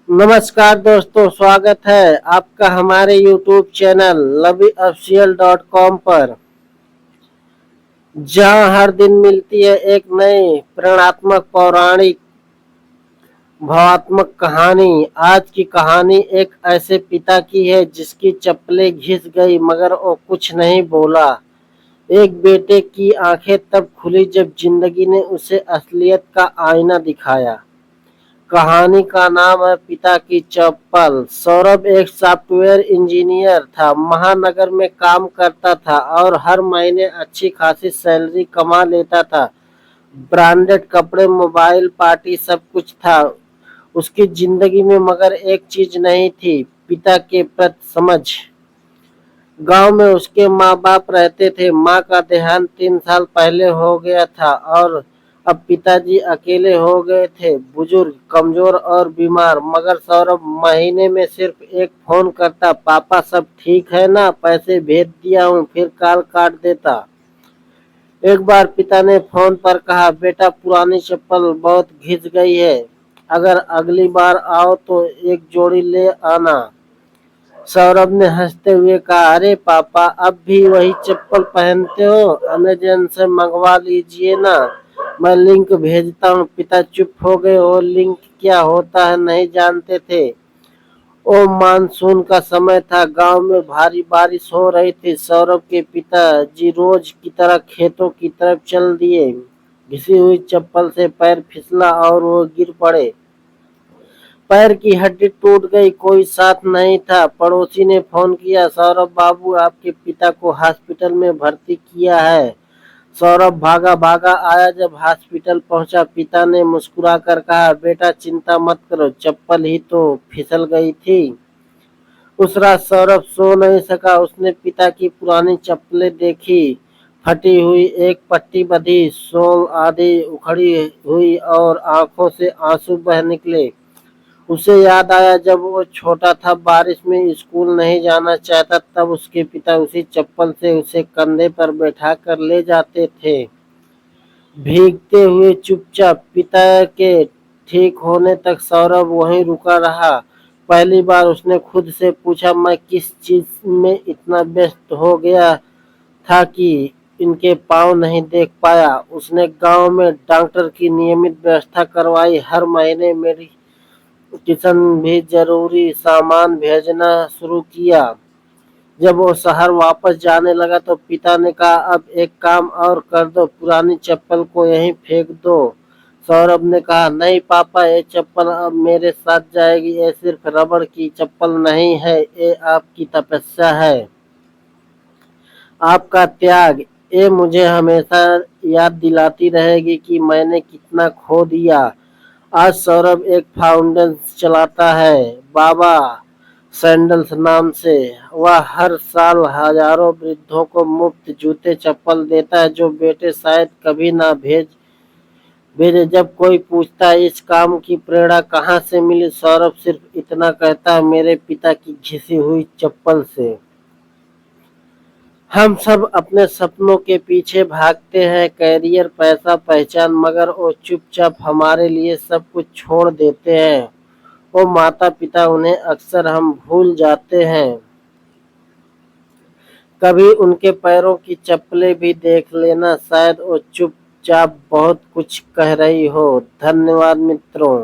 नमस्कार दोस्तों, स्वागत है आपका हमारे YouTube चैनल loveyofficial.com पर, जहां हर दिन मिलती है एक नई प्रेरणात्मक पौराणिक भावात्मक कहानी। आज की कहानी एक ऐसे पिता की है जिसकी चप्पलें घिस गई मगर वो कुछ नहीं बोला। एक बेटे की आंखें तब खुली जब जिंदगी ने उसे असलियत का आईना दिखाया। कहानी का नाम है पिता की चप्पल। सौरभ एक सॉफ्टवेयर इंजीनियर था, महानगर में काम करता था और हर महीने अच्छी खासी सैलरी कमा लेता था। ब्रांडेड कपड़े, मोबाइल, पार्टी सब कुछ था उसकी जिंदगी में, मगर एक चीज नहीं थी, पिता के प्रति समझ। गांव में उसके माँ बाप रहते थे। माँ का देहांत 3 साल पहले हो गया था और अब पिताजी अकेले हो गए थे, बुजुर्ग, कमजोर और बीमार। मगर सौरभ महीने में सिर्फ एक फोन करता, पापा सब ठीक है ना, पैसे भेज दिया हूँ, फिर कॉल काट देता। एक बार पिता ने फोन पर कहा, बेटा पुरानी चप्पल बहुत घिस गई है, अगर अगली बार आओ तो एक जोड़ी ले आना। सौरभ ने हंसते हुए कहा, अरे पापा अब भी वही चप्पल पहनते हो, अमेजन से मंगवा लीजिए ना, मैं लिंक भेजता हूँ। पिता चुप हो गए। वो लिंक क्या होता है नहीं जानते थे। ओ मानसून का समय था, गांव में भारी बारिश हो रही थी। सौरभ के पिताजी रोज की तरह खेतों की तरफ चल दिए। घिसी हुई चप्पल से पैर फिसला और वो गिर पड़े। पैर की हड्डी टूट गई। कोई साथ नहीं था। पड़ोसी ने फोन किया, सौरभ बाबू आपके पिता को हॉस्पिटल में भर्ती किया है। सौरभ भागा भागा आया। जब हॉस्पिटल पहुंचा, पिता ने मुस्कुराकर कहा, बेटा चिंता मत करो, चप्पल ही तो फिसल गई थी। उस रात सौरभ सो नहीं सका। उसने पिता की पुरानी चप्पलें देखी, फटी हुई, एक पट्टी बंधी, सोल आधी उखड़ी हुई और आंखों से आंसू बह निकले। उसे याद आया जब वो छोटा था, बारिश में स्कूल नहीं जाना चाहता, तब उसके पिता उसी चप्पल से उसे कंधे पर बैठा कर ले जाते थे। भीगते हुए चुपचाप। पिता के ठीक होने तक सौरभ वहीं रुका रहा। पहली बार उसने खुद से पूछा, मैं किस चीज में इतना व्यस्त हो गया था कि इनके पाँव नहीं देख पाया। उसने गांव में डॉक्टर की नियमित व्यवस्था करवाई। हर महीने मेरी किशन भी जरूरी सामान भेजना शुरू किया। जब वो शहर वापस जाने लगा तो पिता ने कहा, अब एक काम और कर दो, पुरानी चप्पल को यहीं फेंक दो। सौरभ ने कहा, नहीं पापा, ये चप्पल अब मेरे साथ जाएगी। ये सिर्फ रबड़ की चप्पल नहीं है, ये आपकी तपस्या है, आपका त्याग। ये मुझे हमेशा याद दिलाती रहेगी कि मैंने कितना खो दिया। आज सौरभ एक फाउंडेशन चलाता है, बाबा सैंडल्स नाम से। वह हर साल हजारों वृद्धों को मुफ्त जूते चप्पल देता है जो बेटे शायद कभी ना भेजे। जब कोई पूछता है इस काम की प्रेरणा कहाँ से मिली, सौरभ सिर्फ इतना कहता है, मेरे पिता की घिसी हुई चप्पल से। हम सब अपने सपनों के पीछे भागते हैं, कैरियर, पैसा, पहचान, मगर वो चुपचाप हमारे लिए सब कुछ छोड़ देते हैं। वो माता पिता, उन्हें अक्सर हम भूल जाते हैं। कभी उनके पैरों की चप्पलें भी देख लेना, शायद वो चुपचाप बहुत कुछ कह रही हो। धन्यवाद मित्रों।